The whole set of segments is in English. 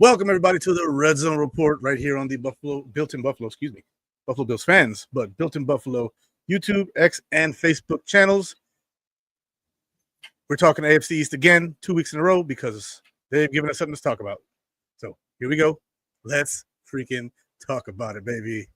Welcome everybody to the Redzone Report right here on the Built-in Buffalo Bills fans, but Built-in Buffalo YouTube, X, and Facebook channels. We're talking AFC East again 2 weeks in a row because they've given us something to talk about. So here we go. Let's freaking talk about it, baby.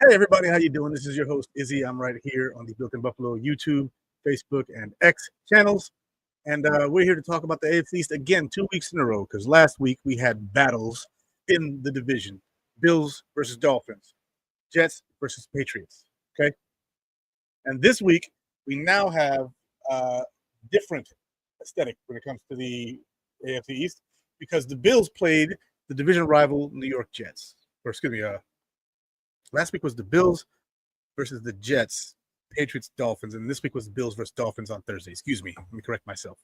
Hey everybody, how you doing? This is your host Izzy. I'm right here on the Built-in Buffalo YouTube, Facebook, and X channels, and we're here to talk about the AFC East again 2 weeks in a row because last week we had battles in the division: Bills versus Dolphins, Jets versus Patriots. Okay, and this week we now have different aesthetic when it comes to the AFC East because the Bills played the division rival New York Jets, or excuse me, last week was the Bills versus the Jets, Patriots, Dolphins, and this week was the Bills versus Dolphins on Thursday. Excuse me. Let me correct myself.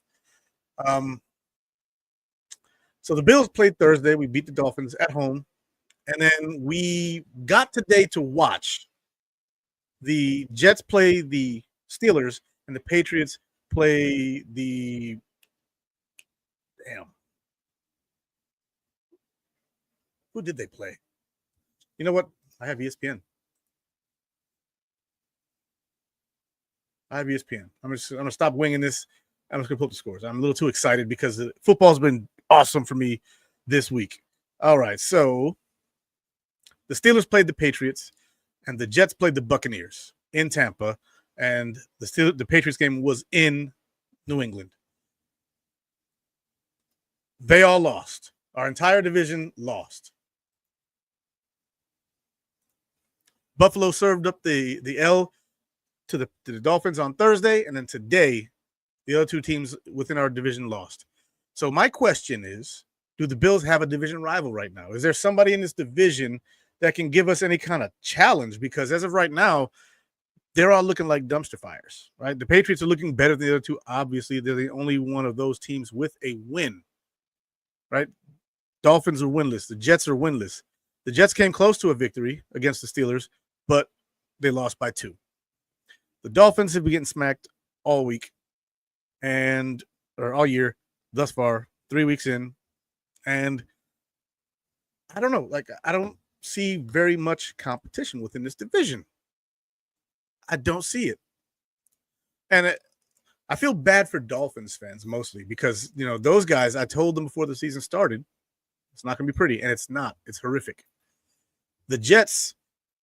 So the Bills played Thursday. We beat the Dolphins at home. And then we got today to watch the Jets play the Steelers and the Patriots play the who did they play? You know what? I have ESPN. I'm gonna stop winging this. I'm just gonna pull up the scores. I'm a little too excited because football's been awesome for me this week. All right, so the Steelers played the Patriots, and the Jets played the Buccaneers in Tampa, and the Patriots game was in New England. They all lost. Our entire division lost. Buffalo served up the L to the Dolphins on Thursday, and then today, the other two teams within our division lost. So my question is, do the Bills have a division rival right now? Is there somebody in this division that can give us any kind of challenge? Because as of right now, they're all looking like dumpster fires, right? The Patriots are looking better than the other two. Obviously, they're the only one of those teams with a win, right? Dolphins are winless. The Jets are winless. The Jets came close to a victory against the Steelers, but they lost by 2. The Dolphins have been getting smacked all week or all year thus far, 3 weeks in. And I don't know, I don't see very much competition within this division. I don't see it. And I feel bad for Dolphins fans mostly because, those guys, I told them before the season started, it's not going to be pretty. And it's not. It's horrific. The Jets,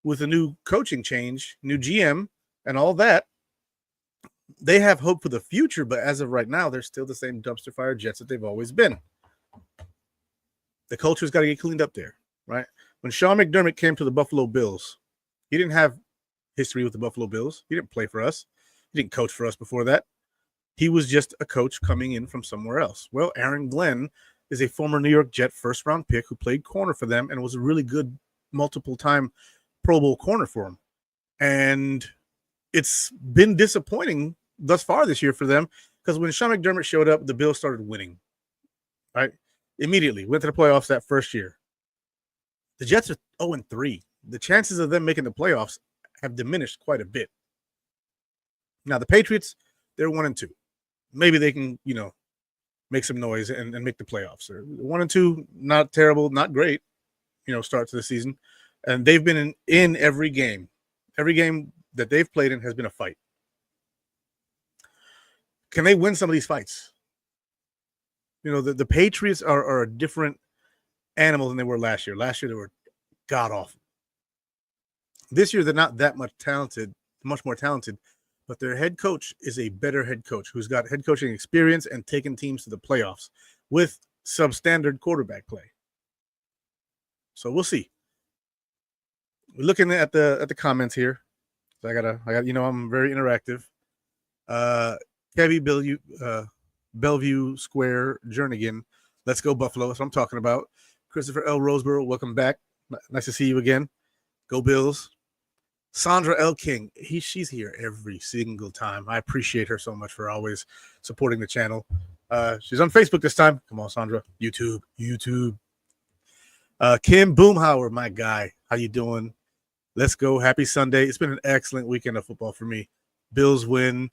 with a new coaching change, new GM, and all that, they have hope for the future, but as of right now, they're still the same dumpster fire Jets that they've always been. The culture's got to get cleaned up there, right? When Sean McDermott came to the Buffalo Bills, he didn't have history with the Buffalo Bills. He didn't play for us. He didn't coach for us before that. He was just a coach coming in from somewhere else. Well, Aaron Glenn is a former New York Jet first-round pick who played corner for them and was a really good multiple-time Pro Bowl corner for him. And it's been disappointing thus far this year for them because when Sean McDermott showed up, the Bills started winning, right? Immediately went to the playoffs that first year. The Jets are 0-3. The chances of them making the playoffs have diminished quite a bit. Now, the Patriots, they're 1-2. Maybe they can, make some noise and make the playoffs. They're 1-2, not terrible, not great, start to the season. And they've been in every game. Every game that they've played in has been a fight. can they win some of these fights? You know, the Patriots are a different animal than they were last year. Last year, they were god awful. This year, they're not that much more talented, but their head coach is a better head coach who's got head coaching experience and taken teams to the playoffs with substandard quarterback play. So we'll see. We're looking at the comments here. So I got I'm very interactive. Kevy Bellevue Square Jernigan. Let's go Buffalo. That's what I'm talking about. Christopher L. Roseborough, welcome back. Nice to see you again. Go Bills. Sandra L. King. She's here every single time. I appreciate her so much for always supporting the channel. She's on Facebook this time. Come on, Sandra. YouTube. Kim Boomhauer, my guy. How you doing? Let's go. Happy Sunday. It's been an excellent weekend of football for me. Bills win.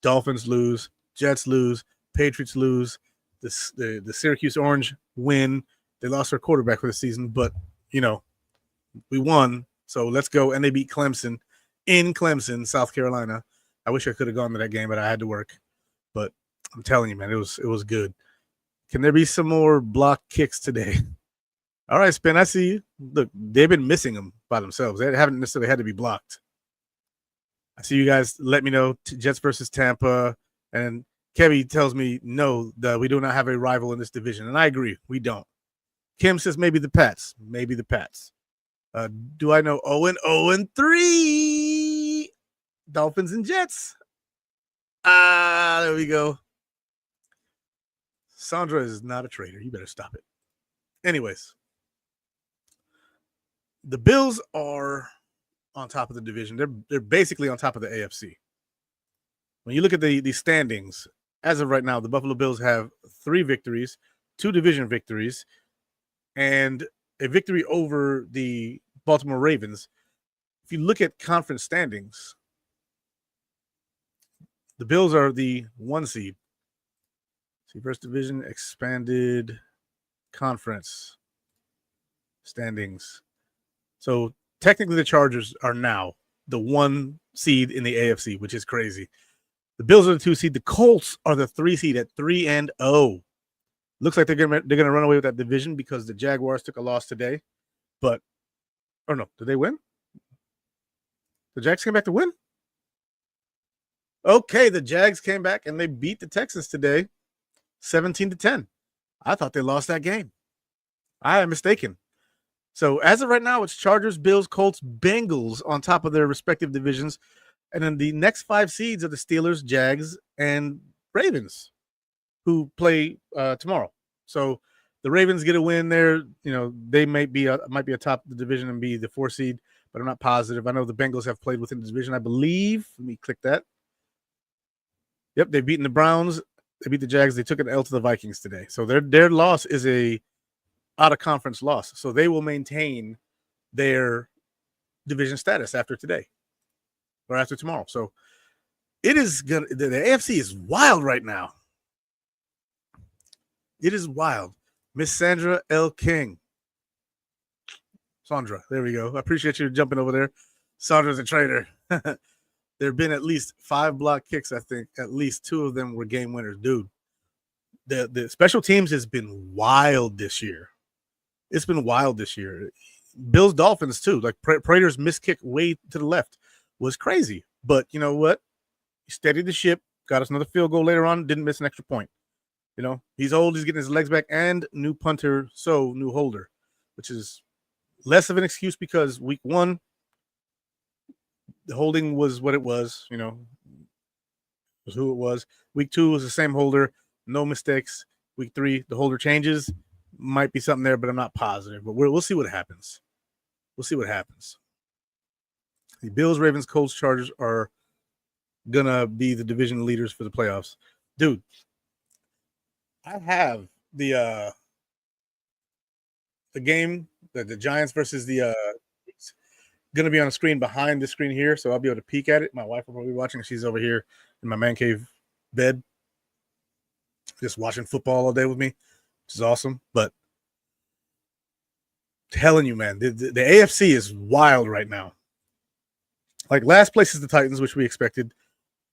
Dolphins lose. Jets lose. Patriots lose. The Syracuse Orange win. They lost their quarterback for the season, but, we won. So let's go. And they beat Clemson in Clemson, South Carolina. I wish I could have gone to that game, but I had to work. But I'm telling you, man, it was good. Can there be some more block kicks today? All right, Spin, I see you. Look, they've been missing them by themselves. They haven't necessarily had to be blocked. I see you guys. Let me know. Jets versus Tampa. And Kevy tells me, no, that we do not have a rival in this division. And I agree. We don't. Kim says maybe the Pats. Maybe the Pats. Do I know 0-3? Dolphins and Jets. There we go. Sandra is not a traitor. You better stop it. Anyways, the Bills are on top of the division. They're basically on top of the AFC. When you look at the standings, as of right now, the Buffalo Bills have 3 victories, 2 division victories, and a victory over the Baltimore Ravens. If you look at conference standings, the Bills are the 1 seed. See, first division, expanded conference standings. So technically the Chargers are now the 1 seed in the AFC, which is crazy. The Bills are the 2 seed. The Colts are the 3 seed at 3-0. Looks like they're gonna run away with that division because the Jaguars took a loss today. But, or no, did they win? The Jags came back to win? Okay, the Jags came back and they beat the Texans today, 17-10. I thought they lost that game. I am mistaken. So as of right now, it's Chargers, Bills, Colts, Bengals on top of their respective divisions. And then the next 5 seeds are the Steelers, Jags, and Ravens, who play tomorrow. So the Ravens get a win there. They might be atop the division and be the 4 seed, but I'm not positive. I know the Bengals have played within the division, I believe. Let me click that. Yep, they've beaten the Browns. They beat the Jags. They took an L to the Vikings today. So their loss is a out-of-conference loss. So they will maintain their division status after today or after tomorrow. So it is good. The AFC is wild right now. It is wild. Miss Sandra L. King. Sandra, there we go. I appreciate you jumping over there. Sandra's a traitor. There have been at least 5 block kicks, I think. At least 2 of them were game winners. Dude, the special teams has been wild this year. It's been wild this year. Bills Dolphins, too. Like Prater's missed kick way to the left was crazy. But you know what? He steadied the ship, got us another field goal later on, didn't miss an extra point. He's old, he's getting his legs back, and new punter, so new holder, which is less of an excuse because week 1, the holding was what it was, was who it was. Week 2 was the same holder, no mistakes. Week 3, the holder changes. Might be something there, but I'm not positive. But we'll see what happens. We'll see what happens. The Bills, Ravens, Colts, Chargers are going to be the division leaders for the playoffs. Dude, I have the game, the Giants versus the going to be on a screen behind the screen here, so I'll be able to peek at it. My wife will probably be watching. She's over here in my man cave bed, just watching football all day with me, which is awesome. But telling you, man, the AFC is wild right now. Like last place is the Titans, which we expected.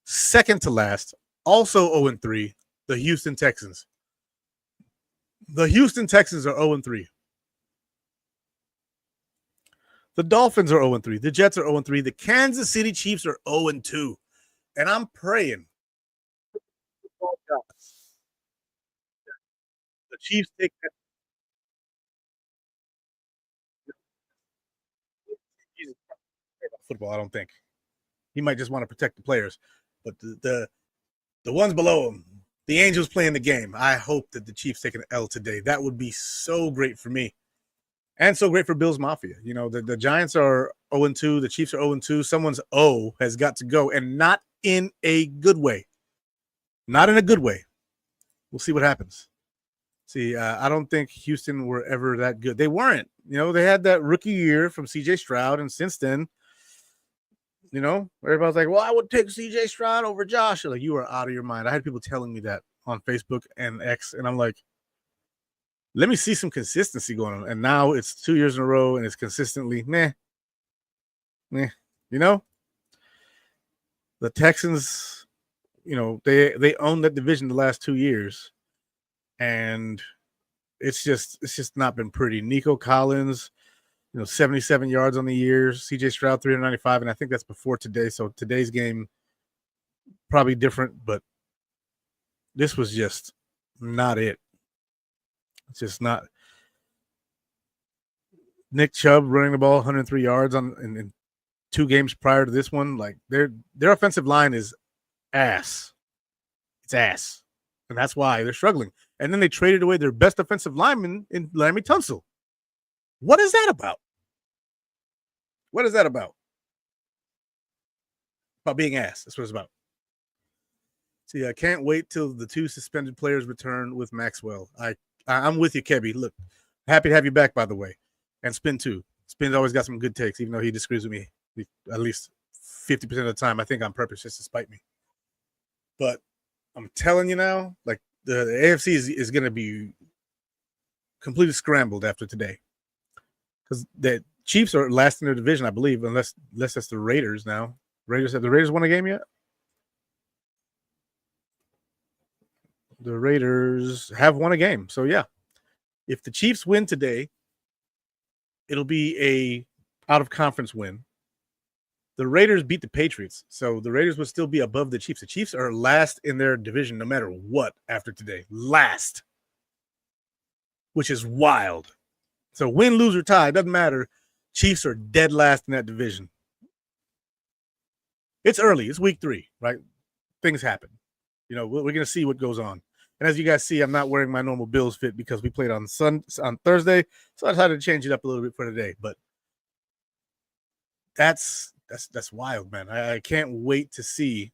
Second to last also 0-3, the Houston Texans. The Houston Texans are 0-3. The Dolphins are 0-3. The Jets are 0-3. The Kansas City Chiefs are 0-2. And I'm praying the Chiefs take that football. I don't think he might just want to protect the players, but the ones below him, the Angels playing the game. I hope that the Chiefs take an L today. That would be so great for me, and so great for Bills Mafia. You know, the Giants are 0-2. The Chiefs are 0-2. Someone's O has got to go, and not in a good way. Not in a good way. We'll see what happens. See, I don't think Houston were ever that good. They weren't. You know, they had that rookie year from C.J. Stroud, and since then, you know, everybody's like, well, I would take C.J. Stroud over Josh. Like, you are out of your mind. I had people telling me that on Facebook and X, and I'm like, let me see some consistency going on. And now it's 2 years in a row, and it's consistently meh. You know, the Texans, you know, they own that division the last 2 years, and it's just not been pretty. Nico Collins, you know, 77 yards on the year. CJ Stroud 395, and I think that's before today. So today's game probably different, but this was just not it. It's just not. Nick Chubb running the ball 103 yards in 2 games prior to this one. Like their offensive line is ass. It's ass, and that's why they're struggling. And then they traded away their best offensive lineman in Laramie Tunsil. What is that about? What is that about? About being ass. That's what it's about. See, I can't wait till the 2 suspended players return with Maxwell. I'm with you, Kebby. Look, happy to have you back, by the way. And Spin, too. Spin's always got some good takes, even though he disagrees with me at least 50% of the time. I think on purpose, just to spite me. But I'm telling you now, like, the AFC is going to be completely scrambled after today. Because the Chiefs are last in their division, I believe, unless that's the Raiders now. Have the Raiders won a game yet? The Raiders have won a game. So, yeah, if the Chiefs win today, it'll be a out-of-conference win. The Raiders beat the Patriots, so the Raiders would still be above the Chiefs. The Chiefs are last in their division no matter what after today. Last, which is wild. So win, lose, or tie, doesn't matter. Chiefs are dead last in that division. It's early. It's week 3, right? Things happen. You know, we're going to see what goes on. And as you guys see, I'm not wearing my normal Bills fit because we played on Thursday, so I decided to change it up a little bit for today. But that's wild, man. I can't wait to see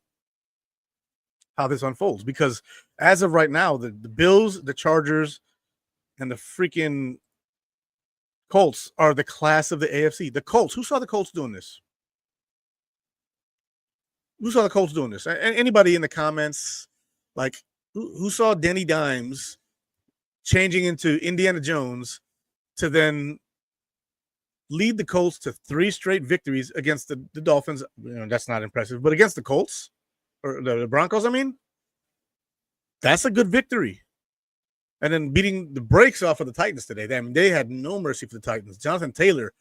how this unfolds because as of right now, the Bills, the Chargers, and the freaking Colts are the class of the AFC. The Colts, who saw the Colts doing this? Who saw the Colts doing this? Anybody in the comments, like, who saw Denny Dimes changing into Indiana Jones to then lead the Colts to 3 straight victories against the Dolphins? You know, that's not impressive, but against the Colts or the Broncos, I mean, that's a good victory. And then beating the brakes off of the Titans today. I mean, they had no mercy for the Titans. Jonathan Taylor,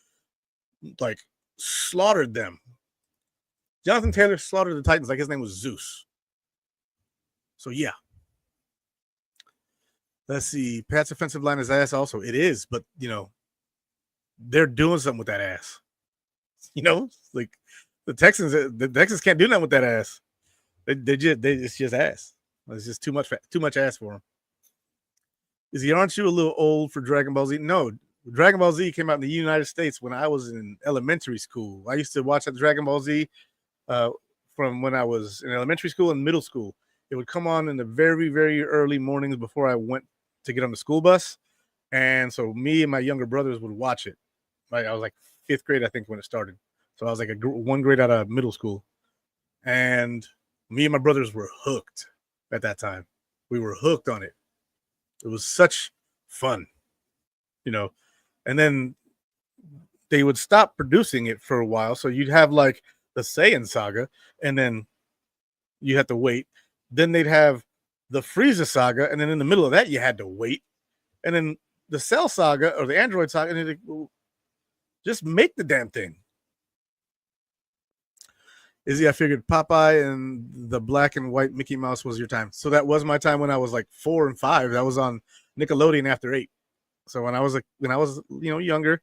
like, slaughtered them. Jonathan Taylor slaughtered the Titans like his name was Zeus. So, yeah. Let's see. Pat's offensive line is ass also. It is, but, you know, they're doing something with that ass. You know, like the Texans can't do nothing with that ass. It's just ass. It's just too much ass for them. Aren't you a little old for Dragon Ball Z? No, Dragon Ball Z came out in the United States when I was in elementary school. I used to watch that Dragon Ball Z from when I was in elementary school and middle school. It would come on in the very, very early mornings before I went to get on the school bus. And so me and my younger brothers would watch it. Right? I was like 5th grade, I think, when it started. So I was like 1 grade out of middle school. And me and my brothers were hooked at that time. We were hooked on it. It was such fun, you know. And then they would stop producing it for a while. So you'd have like the Saiyan saga, and then you have to wait. Then they'd have the Frieza saga, and then in the middle of that, you had to wait. And then the Cell saga or the Android saga, and well, just make the damn thing. Izzy, I figured Popeye and the black and white Mickey Mouse was your time. So that was my time when I was like 4 and 5. That was on Nickelodeon after 8. So when I was younger,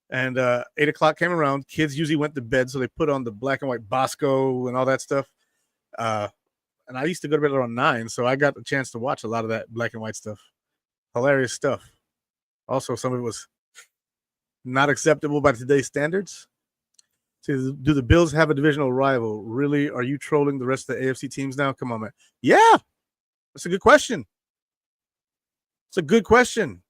and 8 o'clock came around, kids usually went to bed, so they put on the black and white Bosco and all that stuff. And I used to go to bed around 9, so I got the chance to watch a lot of that black and white stuff. Hilarious stuff. Also, some of it was not acceptable by today's standards. So do the Bills have a divisional rival? Really? Are you trolling the rest of the AFC teams now? Come on, man. Yeah, that's a good question. It's a good question.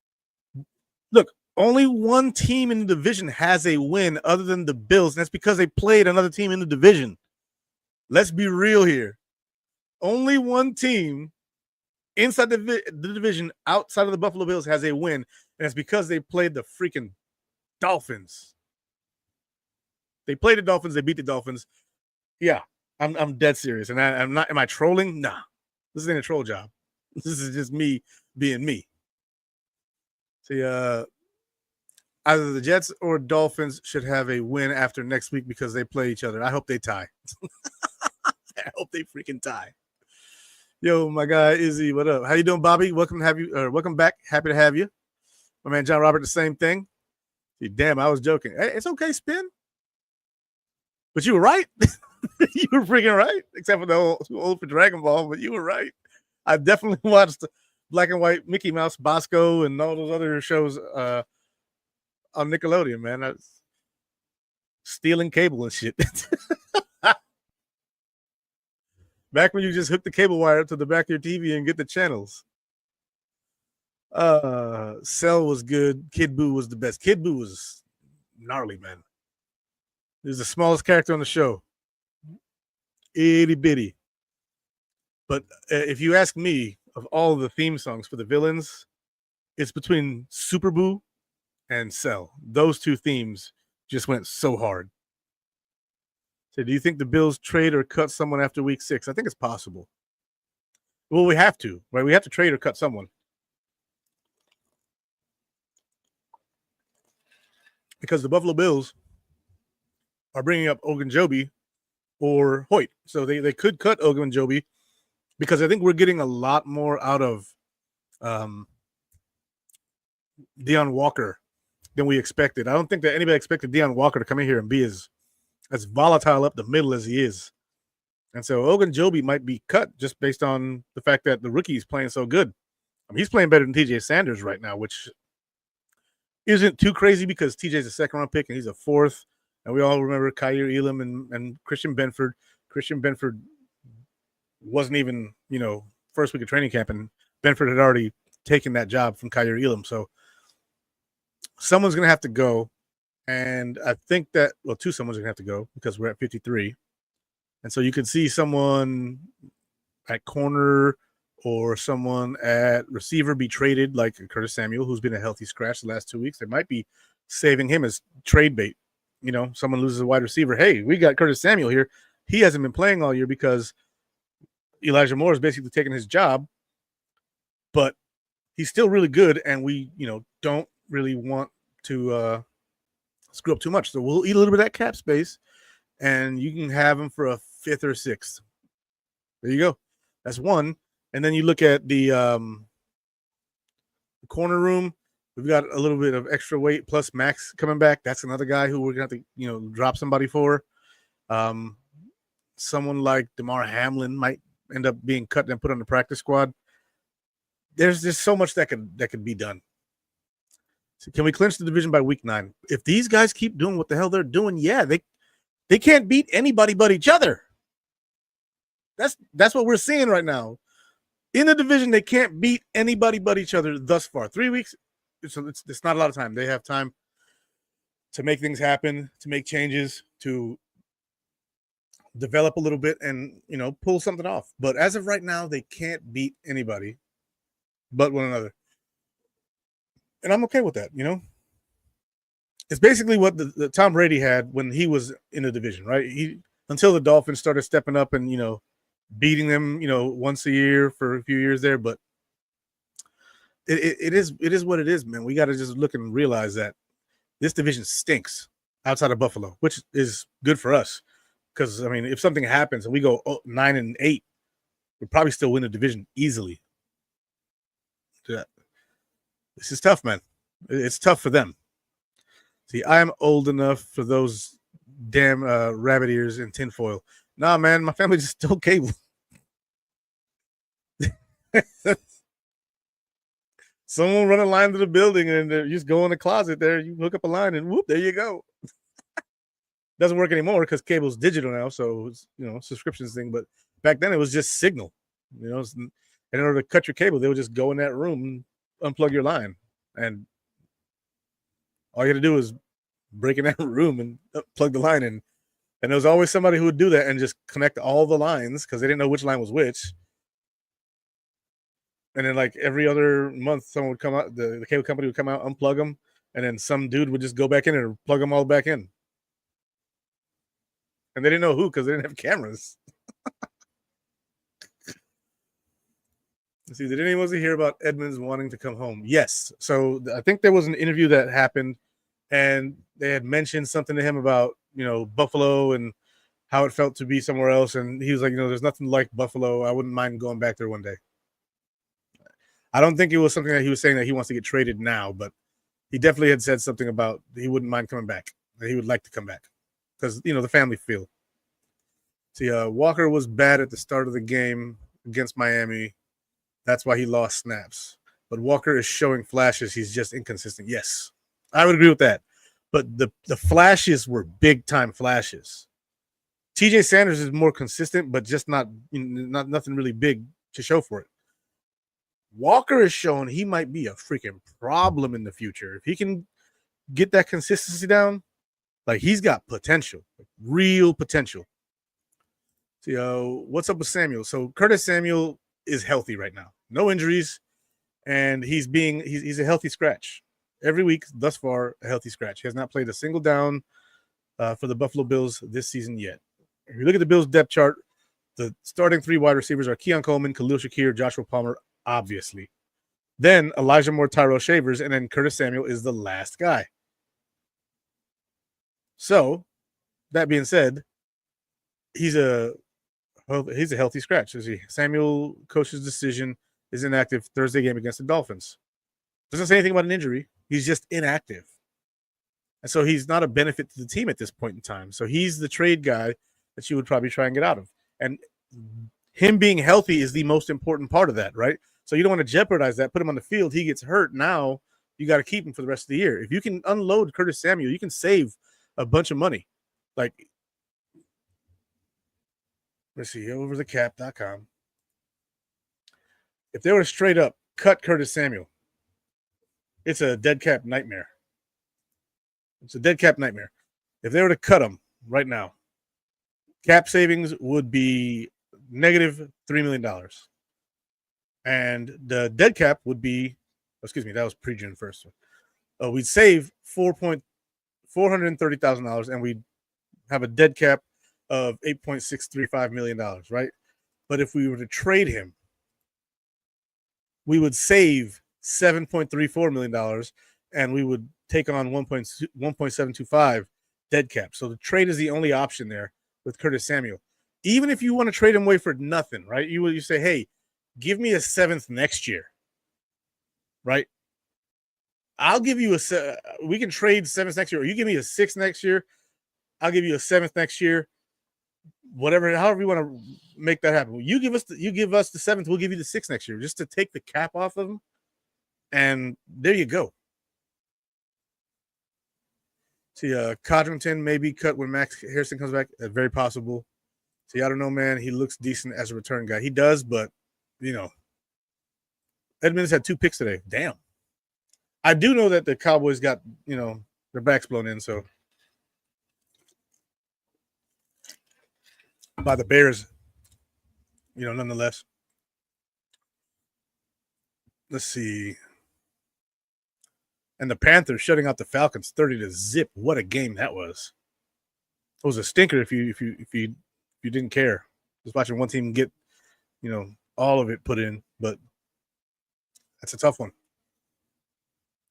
Look, only one team in the division has a win other than the Bills, and that's because they played another team in the division. Let's be real here. Only one team inside the division outside of the Buffalo Bills has a win, and it's because they played the freaking Dolphins. They played the Dolphins. They beat the Dolphins. Yeah, I'm dead serious, and I'm not. Am I trolling? Nah, this ain't a troll job. This is just me being me. See, either the Jets or Dolphins should have a win after next week because they play each other. I hope they tie. I hope they freaking tie. Yo, my guy Izzy, what up? How you doing, Bobby? Welcome back. Happy to have you. My man John Robert, the same thing. Damn, I was joking. Hey, it's okay, Spin. But you were right. You were freaking right. Except for the old for Dragon Ball, but you were right. I definitely watched the black and white Mickey Mouse, Bosco, and all those other shows on Nickelodeon, man. I was stealing cable and shit. Back when you just hook the cable wire up to the back of your TV and get the channels. Cell was good. Kid Buu was the best. Kid Buu was gnarly, man. He was the smallest character on the show. Itty bitty. But if you ask me, of all the theme songs for the villains, it's between Super Buu and Cell. Those two themes just went so hard. So do you think the Bills trade or cut someone after week 6? I think it's possible. Well, we have to, right? We have to trade or cut someone. Because the Buffalo Bills are bringing up Ogunjobi or Hoyt. So they could cut Ogunjobi because I think we're getting a lot more out of Deion Walker than we expected. I don't think that anybody expected Deion Walker to come in here and be as volatile up the middle as he is. And so Ogunjobi might be cut just based on the fact that the rookie is playing so good. I mean, he's playing better than TJ Sanders right now, which isn't too crazy because TJ's a second-round pick and he's a 4th. And we all remember Kyer Elam and Christian Benford. Christian Benford wasn't even, first week of training camp, and Benford had already taken that job from Kyer Elam. So someone's going to have to go. And I think that, someone's going to have to go because we're at 53. And so you can see someone at corner or someone at receiver be traded, like Curtis Samuel, who's been a healthy scratch the last 2 weeks. They might be saving him as trade bait. Someone loses a wide receiver. Hey, we got Curtis Samuel here. He hasn't been playing all year because Elijah Moore is basically taking his job, but he's still really good, and we, don't really want to screw up too much. So we'll eat a little bit of that cap space, and you can have him for a 5th or 6th. There you go. That's one. And then you look at the corner room. We've got a little bit of extra weight plus Max coming back. That's another guy who we're going to have to, drop somebody for. Someone like DeMar Hamlin might end up being cut and put on the practice squad. There's just so much that could be done. So can we clinch the division by week 9? If these guys keep doing what the hell they're doing, yeah, they can't beat anybody but each other. That's what we're seeing right now. In the division, they can't beat anybody but each other thus far. 3 weeks. So it's not a lot of time. They have time to make things happen, to make changes, to develop a little bit and, pull something off. But as of right now, they can't beat anybody but one another. And I'm okay with that, It's basically what the Tom Brady had when he was in the division, right? Until the Dolphins started stepping up and, beating them, once a year for a few years there. But it is what it is, man. We got to just look and realize that this division stinks outside of Buffalo, which is good for us. Because, I mean, if something happens and we go 9-8, we'll probably still win the division easily. This is tough, man. It's tough for them. See, I'm old enough for those damn rabbit ears in tinfoil. Nah, man, my family just stole cable. Someone run a line to the building and you just go in the closet there. You hook up a line and whoop, there you go. Doesn't work anymore because cable's digital now, so it's subscriptions thing. But back then it was just signal. In order to cut your cable, they would just go in that room and unplug your line, and all you had to do is break in that room and plug the line in. And there was always somebody who would do that and just connect all the lines because they didn't know which line was which. And then, like, every other month, someone would come out, the cable company would come out, unplug them, and then some dude would just go back in and plug them all back in. And they didn't know who because they didn't have cameras. Let's see, did anyone hear about Edmonds wanting to come home? Yes. So I think there was an interview that happened, and they had mentioned something to him about, Buffalo and how it felt to be somewhere else. And he was like, there's nothing like Buffalo. I wouldn't mind going back there one day. I don't think it was something that he was saying that he wants to get traded now, but he definitely had said something about he wouldn't mind coming back, that he would like to come back because, the family feel. See, Walker was bad at the start of the game against Miami. That's why he lost snaps. But Walker is showing flashes. He's just inconsistent. Yes, I would agree with that. But the flashes were big-time flashes. TJ Sanders is more consistent, but just not nothing really big to show for it. Walker is showing he might be a freaking problem in the future. If he can get that consistency down, like, he's got potential, real potential. See, what's up with Samuel? So Curtis Samuel is healthy right now. No injuries, and he's a healthy scratch. Every week thus far, a healthy scratch. He has not played a single down for the Buffalo Bills this season yet. If you look at the Bills depth chart, the starting 3 wide receivers are Keon Coleman, Khalil Shakir, Joshua Palmer, obviously. Then Elijah Moore, Tyrell Shavers, and then Curtis Samuel is the last guy. So, that being said, he's a healthy scratch. Samuel, coach's decision, is inactive Thursday game against the Dolphins. Doesn't say anything about an injury. He's just inactive. And so he's not a benefit to the team at this point in time. So he's the trade guy that you would probably try and get out of. And him being healthy is the most important part of that, right? So you don't want to jeopardize that. Put him on the field. He gets hurt. Now you got to keep him for the rest of the year. If you can unload Curtis Samuel, you can save a bunch of money. Like, let's see, overthecap.com. If they were to straight up cut Curtis Samuel, it's a dead cap nightmare. It's a dead cap nightmare. If they were to cut him right now, cap savings would be negative $3 million. And the dead cap would be, that was pre-June 1st. We'd save $430,000, and we'd have a dead cap of $8.635 million, right? But if we were to trade him, we would save $7.34 million, and we would take on 1.725 dead cap. So the trade is the only option there with Curtis Samuel. Even if you want to trade him away for nothing, right? You say, hey, give me a 7th next year, right? I'll give you we can trade 7th next year, or you give me a 6th next year. I'll give you a 7th next year. Whatever, however you want to make that happen. You give us the 7th, we'll give you the 6th next year, just to take the cap off of them. And there you go. See, Codrington may be cut when Max Harrison comes back. Very possible. See, I don't know, man. He looks decent as a return guy. He does, but, Edmonds had 2 picks today. Damn. I do know that the Cowboys got, their backs blown in, so. By the Bears, nonetheless. Let's see. And the Panthers shutting out the Falcons 30-0. What a game that was. It was a stinker if you didn't care. Just watching one team get all of it put in, but that's a tough one.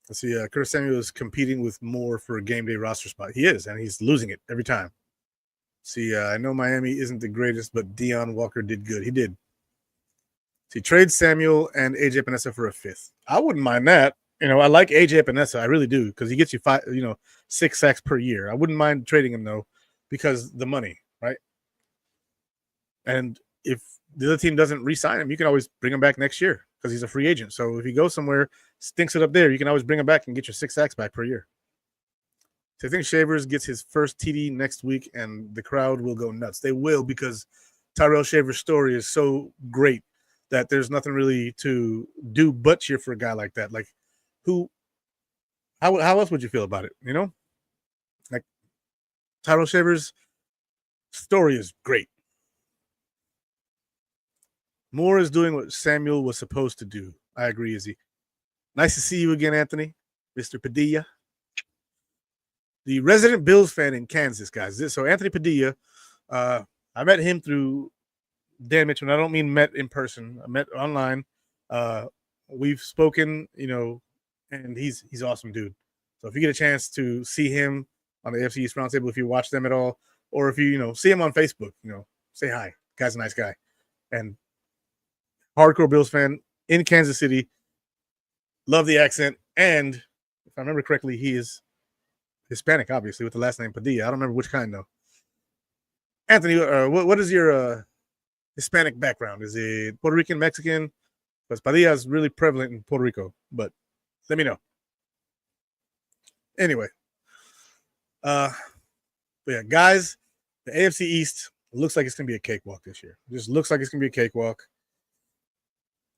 Let's see. Curtis Samuel is competing with Moore for a game day roster spot. He is, and he's losing it every time. See, I know Miami isn't the greatest, but Deion Walker did good. He did. See, trade Samuel and AJ Epinesa for a fifth. I wouldn't mind that. I like AJ Epinesa. I really do, because he gets you 6 sacks per year. I wouldn't mind trading him though, because the money, right? And if the other team doesn't re-sign him, you can always bring him back next year because he's a free agent. So if he goes somewhere, stinks it up there, you can always bring him back and get your 6 sacks back per year. So I think Shavers gets his first TD next week, and the crowd will go nuts. They will, because Tyrell Shavers' story is so great that there's nothing really to do but cheer for a guy like that. Like, how else would you feel about it? Like, Tyrell Shavers' story is great. Moore is doing what Samuel was supposed to do. I agree, Izzy. Nice to see you again, Anthony. Mr. Padilla. The resident Bills fan in Kansas, guys. So Anthony Padilla, I met him through Dan Mitchell. I don't mean met in person. I met online. We've spoken, and he's awesome, dude. So if you get a chance to see him on the AFC East Roundtable, if you watch them at all, or if you, see him on Facebook, say hi. Guy's a nice guy. And hardcore Bills fan in Kansas City. Love the accent. And if I remember correctly, he is Hispanic, obviously, with the last name Padilla. I don't remember which kind, though. Anthony, what is your Hispanic background? Is it Puerto Rican, Mexican? Because Padilla is really prevalent in Puerto Rico, but let me know. Anyway, but yeah, guys, the AFC East looks like it's going to be a cakewalk this year. It just looks like it's going to be a cakewalk.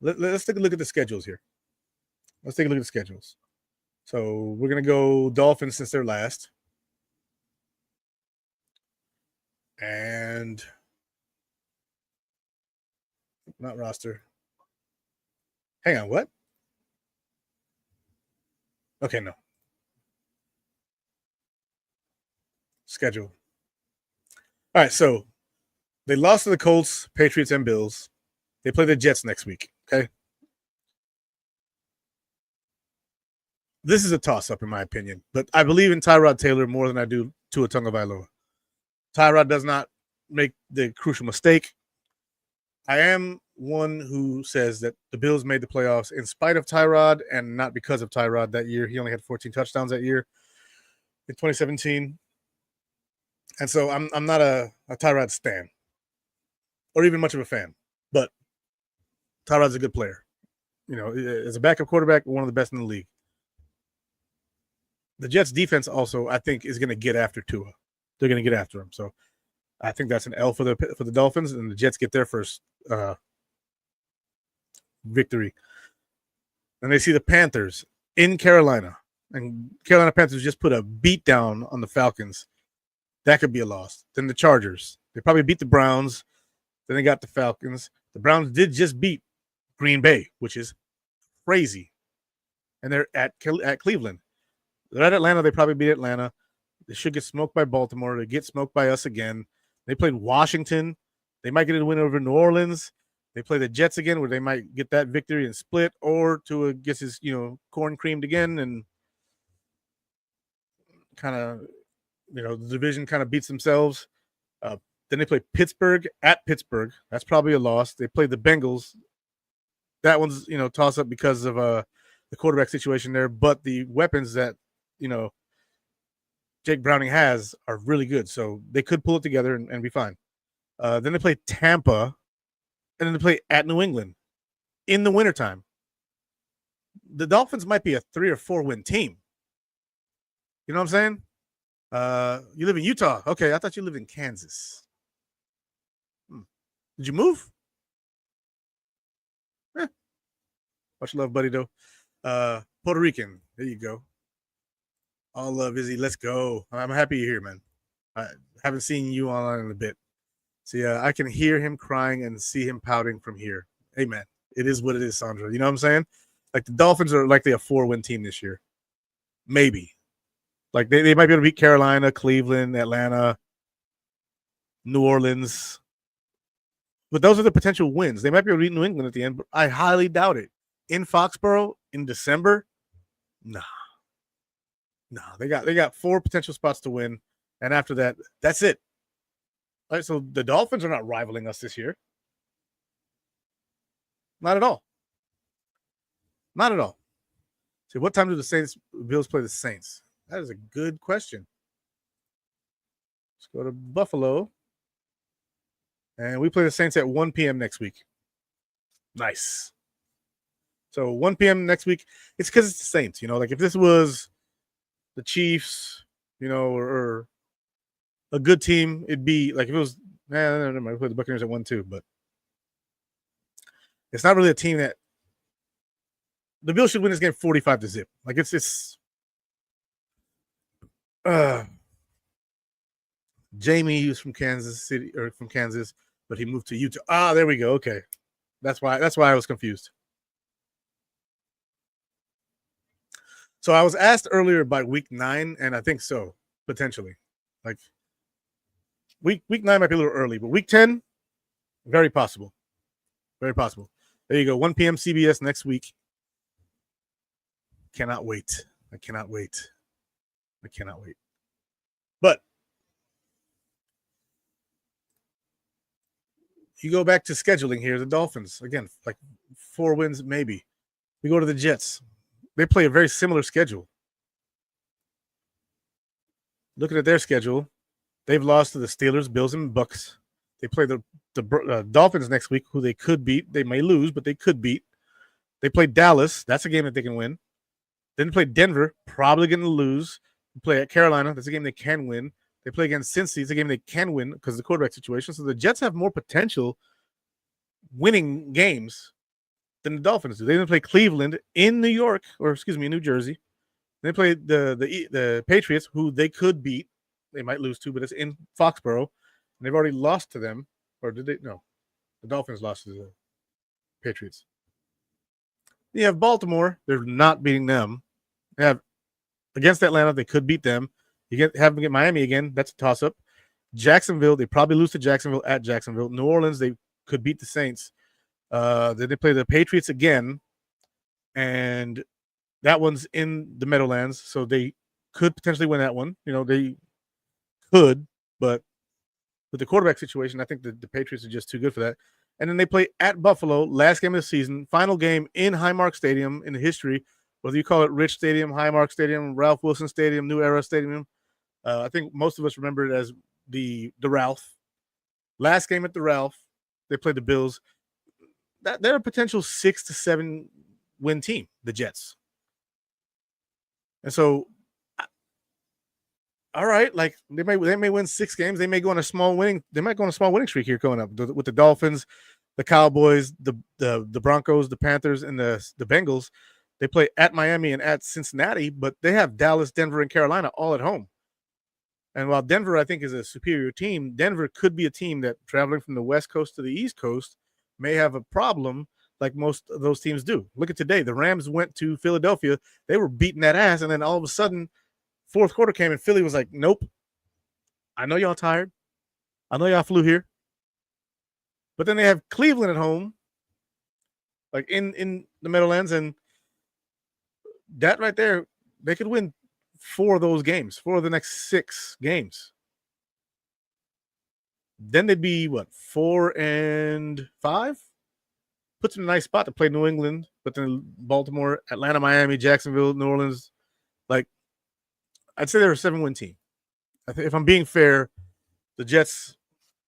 Let's take a look at the schedules here. Let's take a look at the schedules. So we're going to go Dolphins since they're last. And not roster. Hang on, what? Okay, no. Schedule. All right, so they lost to the Colts, Patriots, and Bills. They play the Jets next week, okay? This is a toss-up, in my opinion, but I believe in Tyrod Taylor more than I do Tua Tagovailoa. Tyrod does not make the crucial mistake. I am one who says that the Bills made the playoffs in spite of Tyrod and not because of Tyrod that year. He only had 14 touchdowns that year in 2017. And so I'm not a Tyrod stan or even much of a fan, but Tyrod's a good player. As a backup quarterback, one of the best in the league. The Jets defense also, I think, is going to get after Tua. They're going to get after him. So I think that's an L for the Dolphins, and the Jets get their first victory. And they see the Panthers in Carolina, and Carolina Panthers just put a beat down on the Falcons. That could be a loss. Then the Chargers. They probably beat the Browns. Then they got the Falcons. The Browns did just beat Green Bay, which is crazy. And they're at Cleveland. They're at Atlanta. They probably beat Atlanta. They should get smoked by Baltimore. They get smoked by us again. They played Washington. They might get a win over New Orleans. They play the Jets again, where they might get that victory and split, or Tua gets his, corn creamed again and kind of, the division kind of beats themselves. Then they play Pittsburgh at Pittsburgh. That's probably a loss. They play the Bengals. That one's, toss up because of the quarterback situation there, but the weapons that, Jake Browning has are really good. So they could pull it together and be fine. Then they play Tampa, and then they play at New England in the wintertime. The Dolphins might be a 3 or 4 win team. You know what I'm saying? You live in Utah. Okay, I thought you lived in Kansas. Did you move? Much love, buddy, though. Puerto Rican. There you go. All love, Izzy. Let's go. I'm happy you're here, man. I haven't seen you online in a bit. So, yeah, I can hear him crying and see him pouting from here. Hey, man, it is what it is, Sandra. You know what I'm saying? Like, the Dolphins are likely a 4-win team this year. Maybe. Like, they might be able to beat Carolina, Cleveland, Atlanta, New Orleans. But those are the potential wins. They might be able to beat New England at the end, but I highly doubt it. In Foxborough in December, nah. They got 4 potential spots to win, and after that, that's it. All right, so the Dolphins are not rivaling us this year. Not at all. Not at all. So what time do the Bills play the Saints? That is a good question. Let's go to Buffalo. And we play the Saints at 1 p.m. next week. Nice. So 1 p.m. next week. It's because it's the Saints. Like if this was the Chiefs, or a good team, it'd be like if it was, never mind, we play the Buccaneers at 1 too, but it's not really a team that the Bills should win this game 45-0. Like it's Jamie, who's from Kansas City or from Kansas, but he moved to Utah. There we go. Okay. That's why I was confused. So I was asked earlier about week 9, and I think so, potentially. Like week 9 might be a little early, but week 10, very possible. Very possible. There you go. 1 p.m. CBS next week. Cannot wait. I cannot wait. But you go back to scheduling here, the Dolphins, again, like 4 wins maybe. We go to the Jets. They play a very similar schedule. Looking at their schedule, they've lost to the Steelers, Bills, and Bucks. They play the Dolphins next week, who they could beat. They may lose, but they could beat. They play Dallas. That's a game that they can win. Then they play Denver, probably going to lose. They play at Carolina. That's a game they can win. They play against Cincy. It's a game they can win because of the quarterback situation. So the Jets have more potential winning games than the Dolphins do. They didn't play Cleveland in New York, or excuse me, in New Jersey. They played the Patriots, who they could beat. They might lose to, but it's in Foxborough. And they've already lost to them. Or did they? No. The Dolphins lost to the Patriots. You have Baltimore. They're not beating them. They have against Atlanta. They could beat them. Have them get Miami again. That's a toss-up. Jacksonville. They probably lose to Jacksonville at Jacksonville. New Orleans. They could beat the Saints. Then they play the Patriots again. And that one's in the Meadowlands. So they could potentially win that one. They could. But with the quarterback situation, I think the Patriots are just too good for that. And then they play at Buffalo, last game of the season, final game in Highmark Stadium in the history, whether you call it Rich Stadium, Highmark Stadium, Ralph Wilson Stadium, New Era Stadium. I think most of us remember it as the Ralph. Last game at the Ralph, they played the Bills. They're a potential 6 to 7 win team, the Jets. And so, all right, like they may win 6 games. They might go on a small winning streak here going up with the Dolphins, the Cowboys, the Broncos, the Panthers, and the Bengals. They play at Miami and at Cincinnati, but they have Dallas, Denver, and Carolina all at home. And while Denver, I think, is a superior team, Denver could be a team that traveling from the West Coast to the East Coast may have a problem like most of those teams do. Look at today. The Rams went to Philadelphia. They were beating that ass, and then all of a sudden, fourth quarter came, and Philly was like, nope. I know y'all tired. I know y'all flew here. But then they have Cleveland at home, like in the Meadowlands, and that right there, they could win 4 of those games, 4 of the next 6 games. Then they'd be, 4-5? Puts them in a nice spot to play New England, but then Baltimore, Atlanta, Miami, Jacksonville, New Orleans. Like, I'd say they're a 7-win team. I think if I'm being fair, the Jets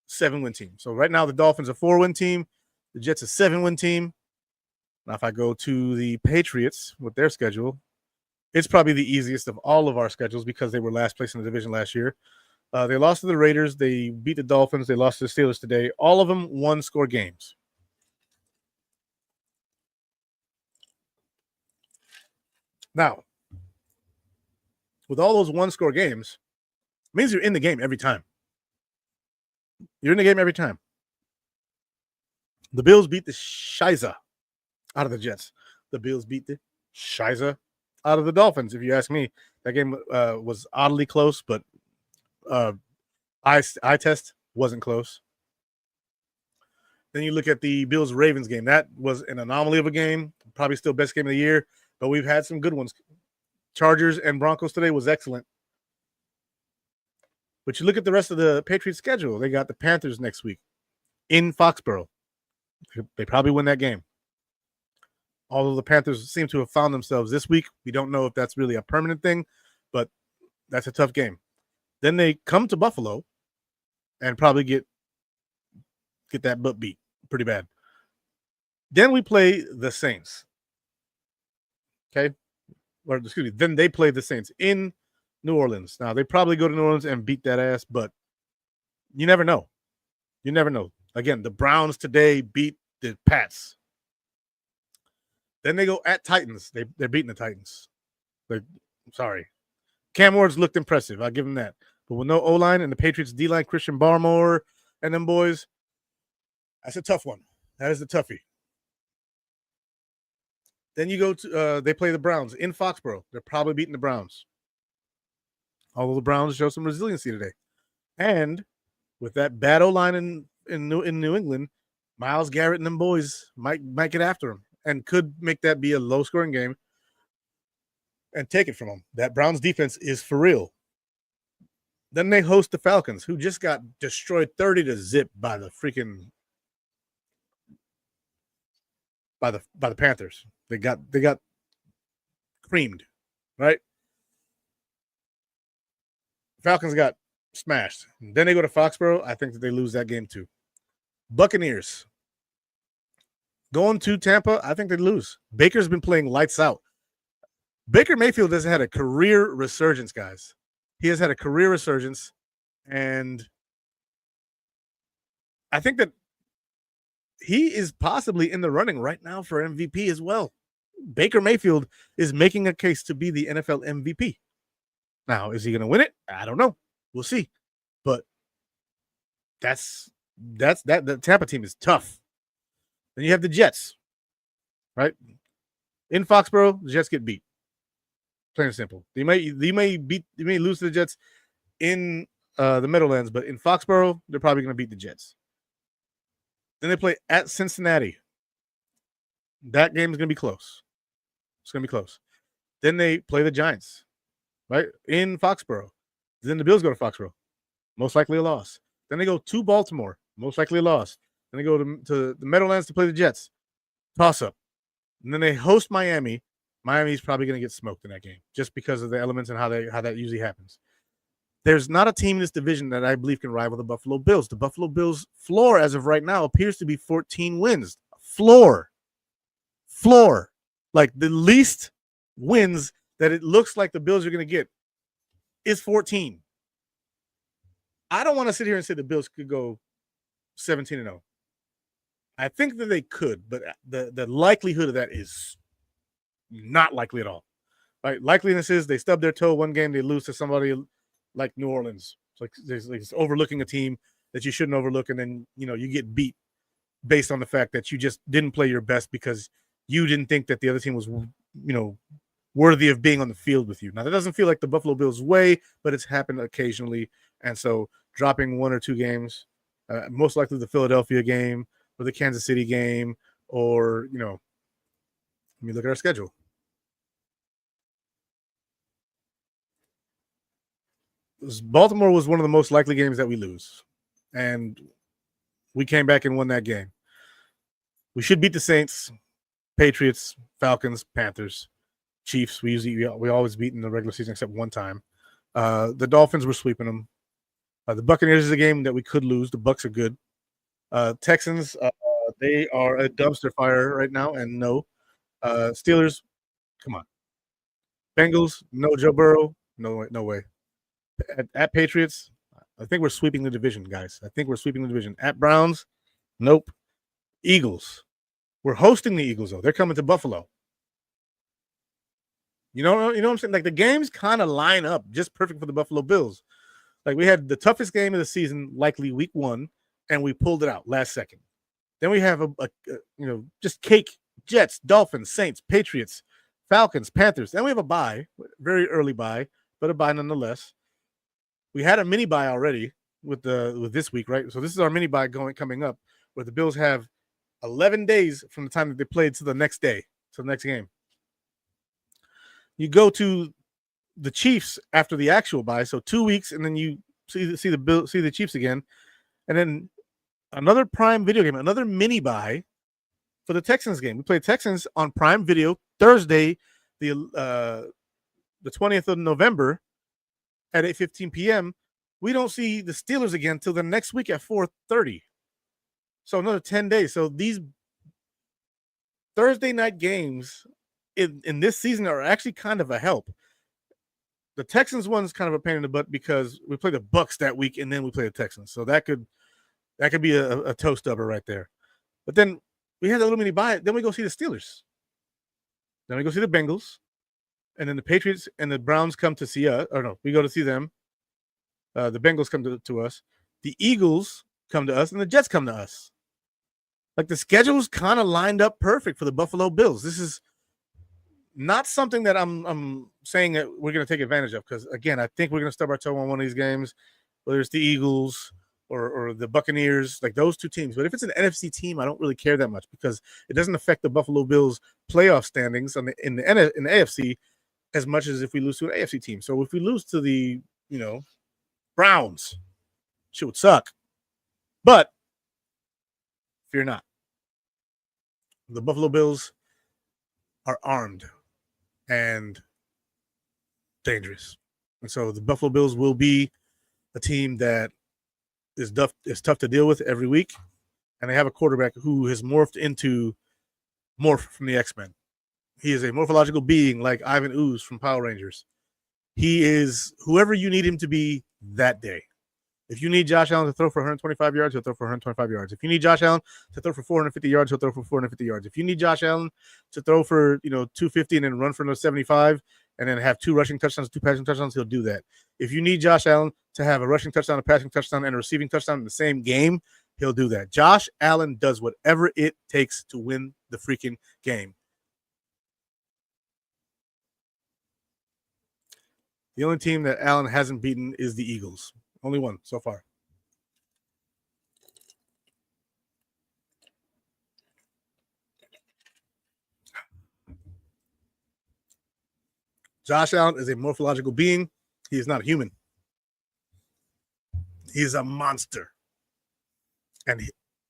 7-win team. So right now the Dolphins a 4-win team, the Jets a 7-win team. Now if I go to the Patriots with their schedule, it's probably the easiest of all of our schedules because they were last place in the division last year. They lost to the Raiders, they beat the Dolphins, they lost to the Steelers today. All of them 1-score games. Now, with all those 1-score games, it means you're in the game every time. You're in the game every time. The Bills beat the Shiza out of the Jets. The Bills beat the Shiza out of the Dolphins, if you ask me. That game was oddly close, but eye test wasn't close. Then you look at the Bills-Ravens game. That was an anomaly of a game, probably still best game of the year, but we've had some good ones. Chargers and Broncos today was excellent. But you look at the rest of the Patriots schedule. They got the Panthers next week in Foxborough. They probably win that game. Although the Panthers seem to have found themselves this week. We don't know if that's really a permanent thing, but that's a tough game. Then they come to Buffalo and probably get that butt beat pretty bad. Then we play the Saints. Okay? Or excuse me, then they play the Saints in New Orleans. Now, they probably go to New Orleans and beat that ass, but you never know. You never know. Again, the Browns today beat the Pats. Then they go at Titans. They're beating the Titans. Sorry. Cam Ward's looked impressive. I'll give him that. But with no O-line and the Patriots D-line, Christian Barmore and them boys, that's a tough one. That is a toughie. Then you go to they play the Browns in Foxborough. They're probably beating the Browns. Although the Browns show some resiliency today. And with that bad O-line in New England, Myles Garrett and them boys might get after him and could make that be a low-scoring game and take it from them. That Browns defense is for real. Then they host the Falcons, who just got destroyed 30-0 by the freaking by the Panthers. They got creamed, right? Falcons got smashed. And then they go to Foxborough. I think that they lose that game too. Buccaneers going to Tampa. I think they lose. Baker's been playing lights out. Baker Mayfield has had a career resurgence, guys. He has had a career resurgence, and I think that he is possibly in the running right now for MVP as well. Baker Mayfield is making a case to be the NFL MVP. Now, is he going to win it? I don't know. We'll see. But that's the Tampa team is tough. Then you have the Jets, right? In Foxborough, the Jets get beat. Plain and simple. They may lose to the Jets in the Meadowlands, but in Foxborough, they're probably going to beat the Jets. Then they play at Cincinnati. That game is going to be close. It's going to be close. Then they play the Giants, right, in Foxborough. Then the Bills go to Foxborough. Most likely a loss. Then they go to Baltimore. Most likely a loss. Then they go to the Meadowlands to play the Jets. Toss-up. And then they host Miami. Miami's probably going to get smoked in that game just because of the elements and how that usually happens. There's not a team in this division that I believe can rival the Buffalo Bills. The Buffalo Bills' floor as of right now appears to be 14 wins. Floor. Like the least wins that it looks like the Bills are going to get is 14. I don't want to sit here and say the Bills could go 17-0. I think that they could, but the likelihood of that is not likely at all. Right? Likeliness is they stub their toe one game, they lose to somebody like New Orleans. It's like it's overlooking a team that you shouldn't overlook, and then you get beat based on the fact that you just didn't play your best because you didn't think that the other team was worthy of being on the field with you. Now that doesn't feel like the Buffalo Bills way, but it's happened occasionally, and so dropping one or two games, most likely the Philadelphia game or the Kansas City game, or let me look at our schedule. Baltimore was one of the most likely games that we lose, and we came back and won that game. We should beat the Saints, Patriots, Falcons, Panthers, Chiefs. We always beat in the regular season except one time. The Dolphins were sweeping them. The Buccaneers is a game that we could lose. The Bucs are good. Texans, they are a dumpster fire right now, and no. Steelers, come on. Bengals, no Joe Burrow, no way. At Patriots, I think we're sweeping the division, guys. I think we're sweeping the division. At Browns, nope. Eagles, we're hosting the Eagles though. They're coming to Buffalo. You know what I'm saying? Like the games kind of line up just perfect for the Buffalo Bills. Like we had the toughest game of the season, likely week 1, and we pulled it out last second. Then we have a just cake. Jets, Dolphins, Saints, Patriots, Falcons, Panthers. Then we have a bye, very early bye, but a bye nonetheless. We had a mini bye already with this week, right? So this is our mini bye coming up. where the Bills have 11 days from the time that they played to the next day, to the next game. You go to the Chiefs after the actual bye, so 2 weeks, and then you see the Chiefs again, and then another Prime Video game, another mini bye for the Texans game. We played Texans on Prime Video Thursday, the 20th of November at 8:15 p.m. We don't see the Steelers again till the next week at 4:30. So another 10 days. So these Thursday night games in this season are actually kind of a help. The Texans one's kind of a pain in the butt because we play the Bucks that week and then we play the Texans. So that could be a toe stubber right there. But then we had a little mini bye. Then we go see the Steelers. Then we go see the Bengals. And then the Patriots and the Browns come to see us. Or no, we go to see them. The Bengals come to us. The Eagles come to us. And the Jets come to us. Like the schedule's kind of lined up perfect for the Buffalo Bills. This is not something that I'm saying that we're going to take advantage of. Because, again, I think we're going to stub our toe on one of these games, whether it's the Eagles or the Buccaneers, like those two teams. But if it's an NFC team, I don't really care that much because it doesn't affect the Buffalo Bills playoff standings in the AFC as much as if we lose to an AFC team. So if we lose to the, Browns, shit would suck. But fear not. The Buffalo Bills are armed and dangerous. And so the Buffalo Bills will be a team that is tough to deal with every week. And they have a quarterback who has morphed from the X-Men. He is a morphological being like Ivan Ooze from Power Rangers. He is whoever you need him to be that day. If you need Josh Allen to throw for 125 yards, he'll throw for 125 yards. If you need Josh Allen to throw for 450 yards, he'll throw for 450 yards. If you need Josh Allen to throw for 250 and then run for another 75 and then have 2 rushing touchdowns, 2 passing touchdowns, he'll do that. If you need Josh Allen to have a rushing touchdown, a passing touchdown, and a receiving touchdown in the same game, he'll do that. Josh Allen does whatever it takes to win the freaking game. The only team that Allen hasn't beaten is the Eagles. Only one so far. Josh Allen is a morphological being. He is not a human. He is a monster. And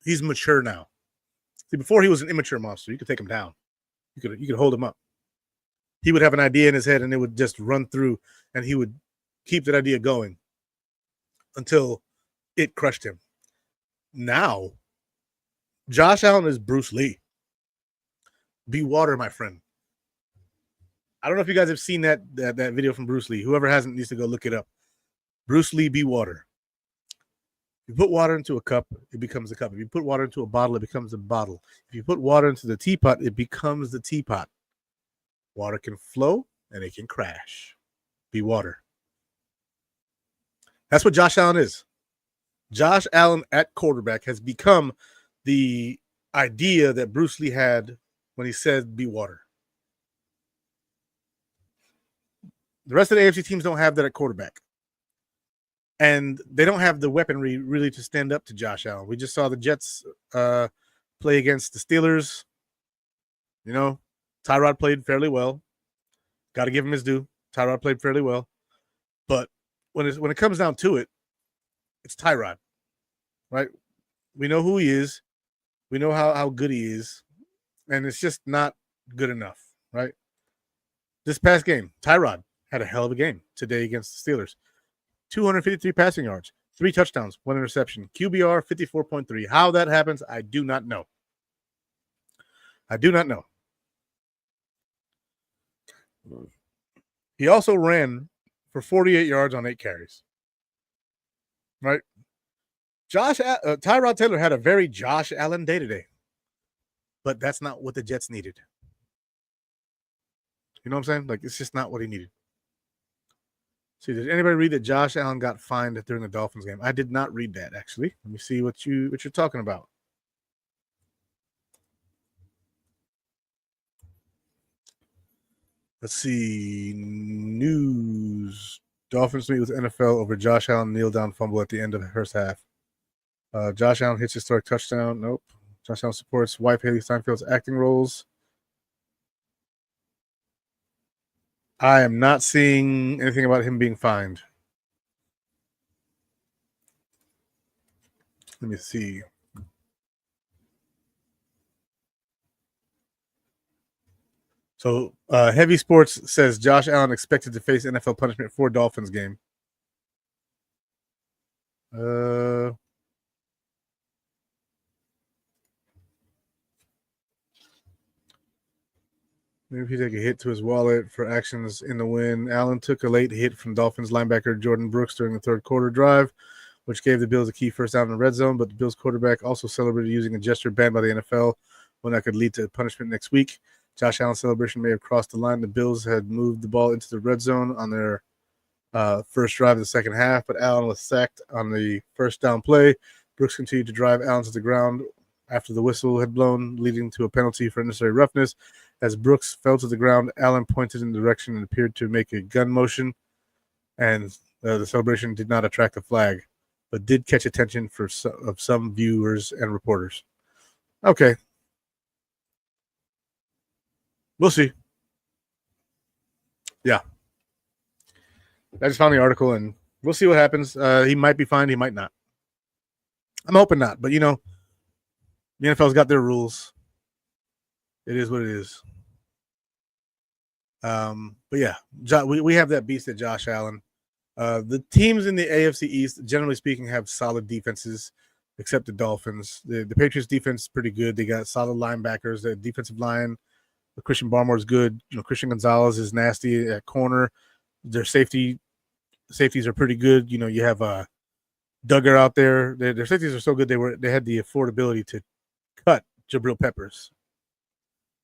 he's mature now. See, before he was an immature monster. You could take him down. You could hold him up. He would have an idea in his head and it would just run through and he would keep that idea going until it crushed him. Now, Josh Allen is Bruce Lee. Be water, my friend. I don't know if you guys have seen that video from Bruce Lee. Whoever hasn't needs to go look it up. Bruce Lee, be water. If you put water into a cup, it becomes a cup. If you put water into a bottle, it becomes a bottle. If you put water into the teapot, it becomes the teapot. Water can flow and it can crash. Be water. That's what Josh Allen is. Josh Allen at quarterback has become the idea that Bruce Lee had when he said be water. The rest of the AFC teams don't have that at quarterback. And they don't have the weaponry really to stand up to Josh Allen. We just saw the Jets play against the Steelers. Tyrod played fairly well. Got to give him his due. Tyrod played fairly well. But when it comes down to it, it's Tyrod, right? We know who he is. We know how good he is. And it's just not good enough, right? This past game, Tyrod had a hell of a game today against the Steelers. 253 passing yards, 3 touchdowns, 1 interception. QBR 54.3. How that happens, I do not know. He also ran for 48 yards on 8 carries. Right? Tyrod Taylor had a very Josh Allen day today. But that's not what the Jets needed. You know what I'm saying? Like, it's just not what he needed. See, did anybody read that Josh Allen got fined during the Dolphins game? I did not read that, actually. Let me see what you're talking about. Let's see. News. Dolphins meet with NFL over Josh Allen kneel down fumble at the end of the first half. Josh Allen hits historic touchdown. Nope. Josh Allen supports wife Haley Steinfeld's acting roles. I am not seeing anything about him being fined. Let me see. So, Heavy Sports says Josh Allen expected to face NFL punishment for Dolphins game. Maybe he took a hit to his wallet for actions in the win. Allen took a late hit from Dolphins linebacker Jordan Brooks during the third quarter drive, which gave the Bills a key first down in the red zone. But the Bills quarterback also celebrated using a gesture banned by the NFL, one that could lead to punishment next week. Josh Allen's celebration may have crossed the line. The Bills had moved the ball into the red zone on their first drive of the second half, but Allen was sacked on the first down play. Brooks continued to drive Allen to the ground after the whistle had blown, leading to a penalty for unnecessary roughness. As Brooks fell to the ground, Allen pointed in the direction and appeared to make a gun motion, and the celebration did not attract a flag, but did catch attention of some viewers and reporters. Okay. We'll see. Yeah. I just found the article, and we'll see what happens. He might be fined. He might not. I'm hoping not, but, the NFL's got their rules. It is what it is. But yeah, we have that beast at Josh Allen. The teams in the AFC East, generally speaking, have solid defenses, except the Dolphins. The Patriots defense is pretty good. They got solid linebackers. The defensive line, Christian Barmore is good. Christian Gonzalez is nasty at corner. Their safeties are pretty good. You have Duggar out there. Their safeties are so good they had the affordability to cut Jabril Peppers.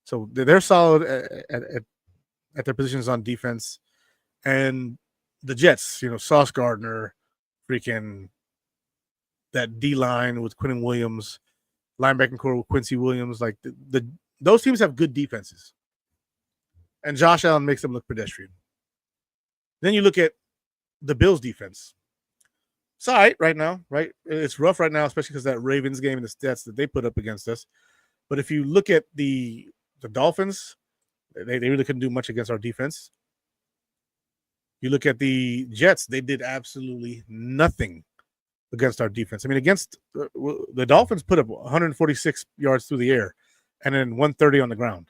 So they're solid at their positions on defense. And the Jets, Sauce Gardner, freaking that D line with Quinnen Williams, linebacking core with Quincy Williams, like those teams have good defenses. And Josh Allen makes them look pedestrian. Then you look at the Bills defense. It's all right now, right? It's rough right now, especially because that Ravens game and the stats that they put up against us. But if you look at the Dolphins, they really couldn't do much against our defense. You look at the Jets, they did absolutely nothing against our defense. I mean, against the Dolphins put up 146 yards through the air and then 130 on the ground.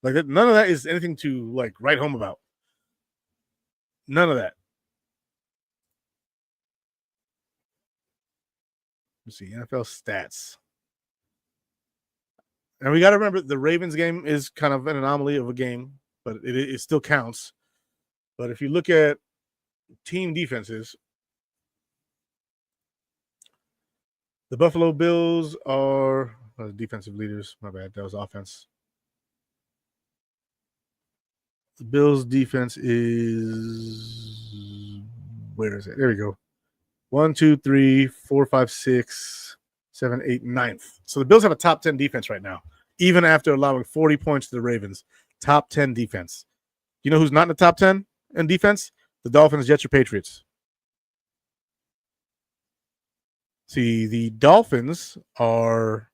Like none of that is anything to write home about. None of that. Let's see, NFL stats. And we got to remember the Ravens game is kind of an anomaly of a game, but it still counts. But if you look at team defenses, the Buffalo Bills are defensive leaders. My bad. That was offense. The Bills defense is, where is it? There we go. 1, 2, 3, 4, 5, 6, 7, 8, 9th. So the Bills have a top 10 defense right now, even after allowing 40 points to the Ravens. Top 10 defense. You know who's not in the top 10 in defense? The Dolphins, Jets, or Patriots. See, the Dolphins are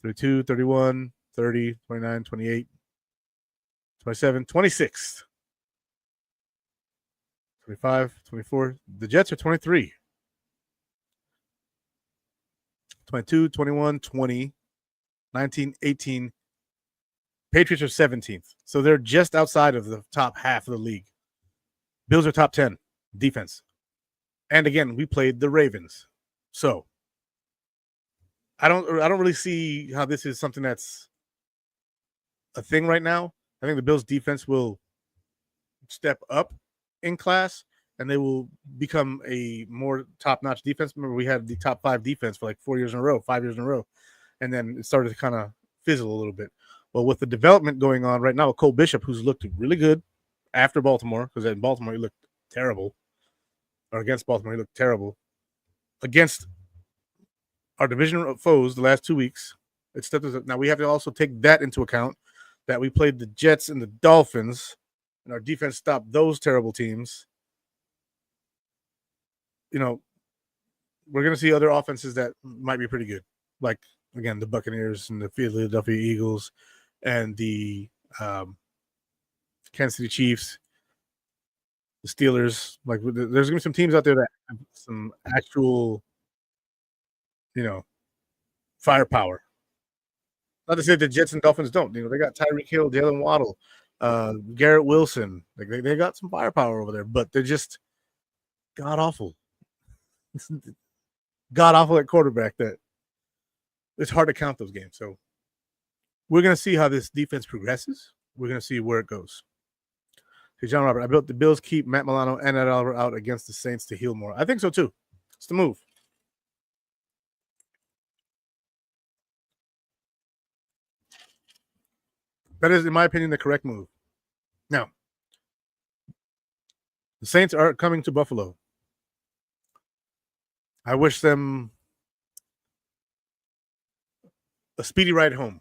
32, 31, 30, 29, 28, 27, 26, 25, 24. The Jets are 23. 22, 21, 20, 19, 18. Patriots are 17th. So they're just outside of the top half of the league. Bills are top 10 defense. And again, we played the Ravens. So I don't really see how this is something that's a thing right now. I think the Bills defense will step up in class and they will become a more top-notch defense. Remember, we had the top 5 defense for 5 years in a row. And then it started to kind of fizzle a little bit. Well, with the development going on right now with Cole Bishop, who's looked really good after Baltimore, because in Baltimore he looked terrible, or against Baltimore he looked terrible. Against our division foes the last 2 weeks, it's now we have to also take that into account, that we played the Jets and the Dolphins, and our defense stopped those terrible teams. we're going to see other offenses that might be pretty good. Like, again, the Buccaneers and the Philadelphia Eagles and the Kansas City Chiefs, the Steelers. Like, there's going to be some teams out there that have some actual, firepower. Not to say the Jets and Dolphins don't. They got Tyreek Hill, Jalen Waddle, Garrett Wilson. Like, they got some firepower over there, but they're just god awful. God awful at quarterback that it's hard to count those games. So we're going to see how this defense progresses. We're going to see where it goes. Hey, John Robert, I built the Bills keep Matt Milano and Ed Oliver out against the Saints to heal more. I think so too. It's the move. That is, in my opinion, the correct move. Now, the Saints are coming to Buffalo. I wish them a speedy ride home.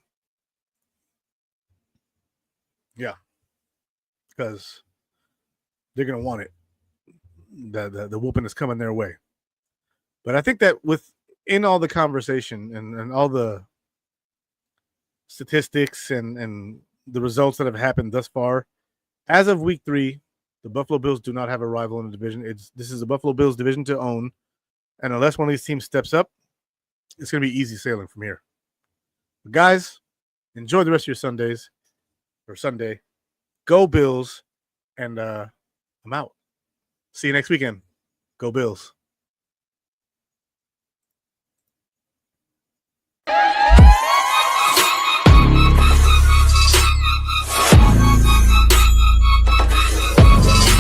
Yeah, because they're going to want it. The whooping is coming their way. But I think that within all the conversation and all the statistics and the results that have happened thus far, as of week 3, the Buffalo Bills do not have a rival in the division. This is the Buffalo Bills division to own. And unless one of these teams steps up, it's going to be easy sailing from here. But guys, enjoy the rest of your Sundays or Sunday. Go Bills. And I'm out. See you next weekend. Go Bills.